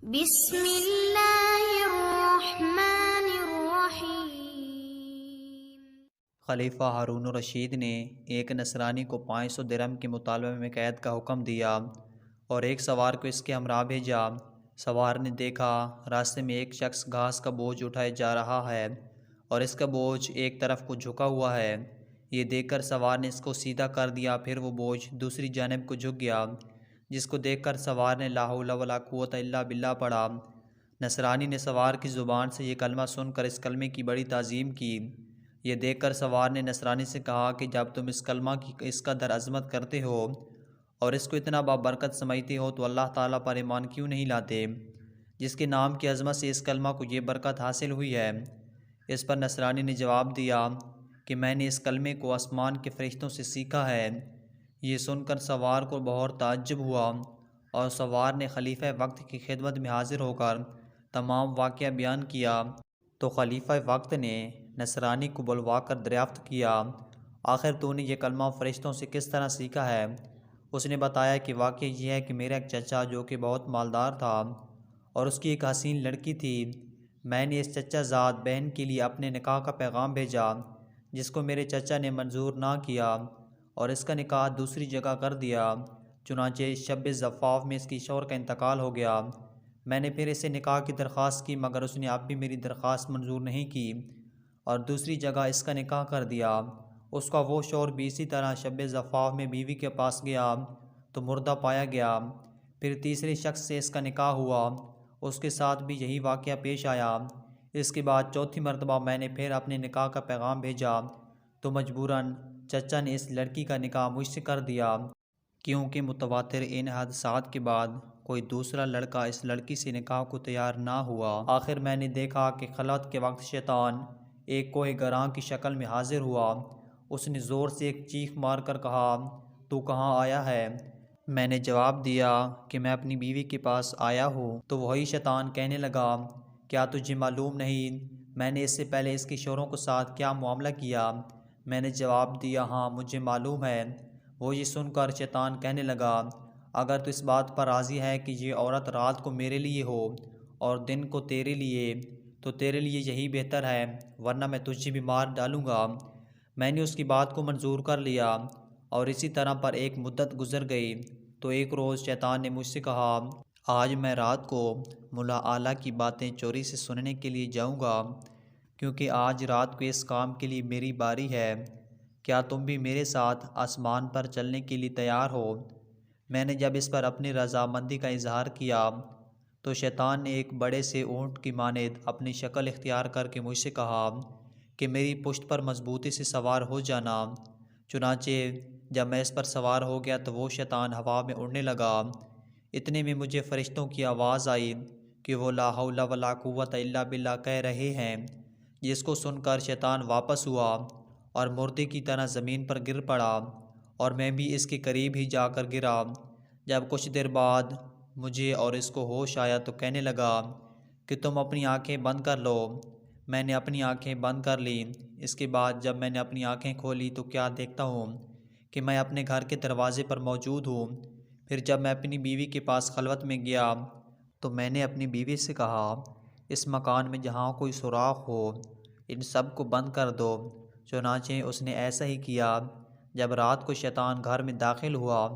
بسم اللہ الرحمن الرحیم۔ خلیفہ ہارون الرشید نے ایک نصرانی کو 500 درہم کے مطالبے میں قید کا حکم دیا اور ایک سوار کو اس کے ہمراہ بھیجا۔ سوار نے دیکھا راستے میں ایک شخص گھاس کا بوجھ اٹھائے جا رہا ہے اور اس کا بوجھ ایک طرف کو جھکا ہوا ہے۔ یہ دیکھ کر سوار نے اس کو سیدھا کر دیا، پھر وہ بوجھ دوسری جانب کو جھک گیا، جس کو دیکھ کر سوار نے لا حول ولا قوت الا باللہ پڑھا۔ نصرانی نے سوار کی زبان سے یہ کلمہ سن کر اس کلمے کی بڑی تعظیم کی۔ یہ دیکھ کر سوار نے نصرانی سے کہا کہ جب تم اس کلمہ کی اس قدر عظمت کرتے ہو اور اس کو اتنا بابرکت سمجھتے ہو تو اللہ تعالیٰ پر ایمان کیوں نہیں لاتے، جس کے نام کی عظمت سے اس کلمہ کو یہ برکت حاصل ہوئی ہے۔ اس پر نصرانی نے جواب دیا کہ میں نے اس کلمے کو آسمان کے فرشتوں سے سیکھا ہے۔ یہ سن کر سوار کو بہت تعجب ہوا اور سوار نے خلیفہ وقت کی خدمت میں حاضر ہو کر تمام واقعہ بیان کیا۔ تو خلیفہ وقت نے نصرانی کو بلوا کر دریافت کیا، آخر تو نے یہ کلمہ فرشتوں سے کس طرح سیکھا ہے؟ اس نے بتایا کہ واقعہ یہ ہے کہ میرا ایک چچا جو کہ بہت مالدار تھا اور اس کی ایک حسین لڑکی تھی، میں نے اس چچا زاد بہن کے لیے اپنے نکاح کا پیغام بھیجا، جس کو میرے چچا نے منظور نہ کیا اور اس کا نکاح دوسری جگہ کر دیا۔ چنانچہ شب زفاف میں اس کی شوہر کا انتقال ہو گیا۔ میں نے پھر اسے نکاح کی درخواست کی مگر اس نے اب بھی میری درخواست منظور نہیں کی اور دوسری جگہ اس کا نکاح کر دیا۔ اس کا وہ شوہر بھی اسی طرح شب زفاف میں بیوی کے پاس گیا تو مردہ پایا گیا۔ پھر تیسرے شخص سے اس کا نکاح ہوا، اس کے ساتھ بھی یہی واقعہ پیش آیا۔ اس کے بعد چوتھی مرتبہ میں نے پھر اپنے نکاح کا پیغام بھیجا تو مجبوراً چچا نے اس لڑکی کا نکاح مجھ سے کر دیا، کیونکہ متواتر ان حادثات کے بعد کوئی دوسرا لڑکا اس لڑکی سے نکاح کو تیار نہ ہوا۔ آخر میں نے دیکھا کہ خلوت کے وقت شیطان ایک کوہ گراں کی شکل میں حاضر ہوا۔ اس نے زور سے ایک چیخ مار کر کہا، تو کہاں آیا ہے؟ میں نے جواب دیا کہ میں اپنی بیوی کے پاس آیا ہوں۔ تو وہی شیطان کہنے لگا، کیا تجھے معلوم نہیں میں نے اس سے پہلے اس کے شوہروں کے ساتھ کیا معاملہ کیا؟ میں نے جواب دیا، ہاں مجھے معلوم ہے۔ وہ یہ سن کر شیطان کہنے لگا، اگر تو اس بات پر راضی ہے کہ یہ عورت رات کو میرے لیے ہو اور دن کو تیرے لیے تو تیرے لیے یہی بہتر ہے، ورنہ میں تجھے بھی مار ڈالوں گا۔ میں نے اس کی بات کو منظور کر لیا اور اسی طرح پر ایک مدت گزر گئی۔ تو ایک روز شیطان نے مجھ سے کہا، آج میں رات کو ملا اعلیٰ کی باتیں چوری سے سننے کے لیے جاؤں گا، کیونکہ آج رات کو اس کام کے لیے میری باری ہے۔ کیا تم بھی میرے ساتھ آسمان پر چلنے کے لیے تیار ہو؟ میں نے جب اس پر اپنی رضامندی کا اظہار کیا تو شیطان نے ایک بڑے سے اونٹ کی مانند اپنی شکل اختیار کر کے مجھ سے کہا کہ میری پشت پر مضبوطی سے سوار ہو جانا۔ چنانچہ جب میں اس پر سوار ہو گیا تو وہ شیطان ہوا میں اڑنے لگا۔ اتنے میں مجھے فرشتوں کی آواز آئی کہ وہ لا حول ولا قوت الا باللہ کہہ رہے ہیں، جس کو سن کر شیطان واپس ہوا اور مردے کی طرح زمین پر گر پڑا اور میں بھی اس کے قریب ہی جا کر گرا۔ جب کچھ دیر بعد مجھے اور اس کو ہوش آیا تو کہنے لگا کہ تم اپنی آنکھیں بند کر لو۔ میں نے اپنی آنکھیں بند کر لیں۔ اس کے بعد جب میں نے اپنی آنکھیں کھولی تو کیا دیکھتا ہوں کہ میں اپنے گھر کے دروازے پر موجود ہوں۔ پھر جب میں اپنی بیوی کے پاس خلوت میں گیا تو میں نے اپنی بیوی سے کہا، اس مکان میں جہاں کوئی سوراخ ہو ان سب کو بند کر دو۔ چنانچہ اس نے ایسا ہی کیا۔ جب رات کو شیطان گھر میں داخل ہوا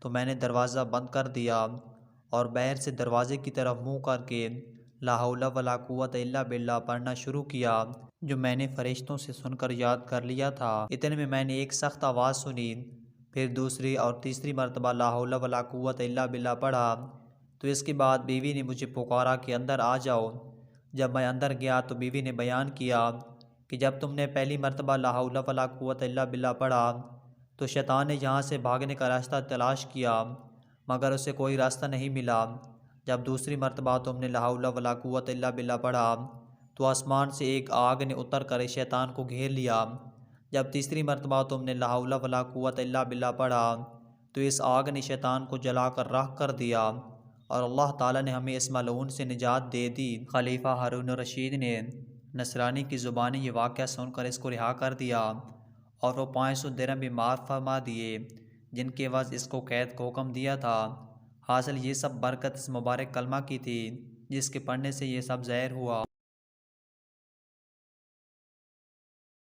تو میں نے دروازہ بند کر دیا اور باہر سے دروازے کی طرف منہ کر کے لا حول ولا قوت الا باللہ پڑھنا شروع کیا، جو میں نے فرشتوں سے سن کر یاد کر لیا تھا۔ اتنے میں میں نے ایک سخت آواز سنی، پھر دوسری اور تیسری مرتبہ لا حول ولا قوت الا باللہ پڑھا۔ تو اس کے بعد بیوی نے مجھے پکارا کہ اندر آ جاؤ۔ جب میں اندر گیا تو بیوی نے بیان کیا کہ جب تم نے پہلی مرتبہ لا حول ولا قوت الا باللہ پڑھا تو شیطان نے یہاں سے بھاگنے کا راستہ تلاش کیا مگر اسے کوئی راستہ نہیں ملا۔ جب دوسری مرتبہ تم نے لا حول ولا قوت الا باللہ پڑھا تو آسمان سے ایک آگ نے اتر کر اس شیطان کو گھیر لیا۔ جب تیسری مرتبہ تم نے لا حول ولا قوت الا باللہ پڑھا تو اس آگ نے شیطان کو جلا کر راکھ کر دیا اور اللہ تعالیٰ نے ہمیں اس ملعون سے نجات دے دی۔ خلیفہ ہارون الرشید نے نصرانی کی زبانی یہ واقعہ سن کر اس کو رہا کر دیا اور وہ 500 درہم بھی معاف فرما دیے جن کے عوض اس کو قید کو حکم دیا تھا۔ حاصل یہ سب برکت اس مبارک کلمہ کی تھی جس کے پڑھنے سے یہ سب ظاہر ہوا۔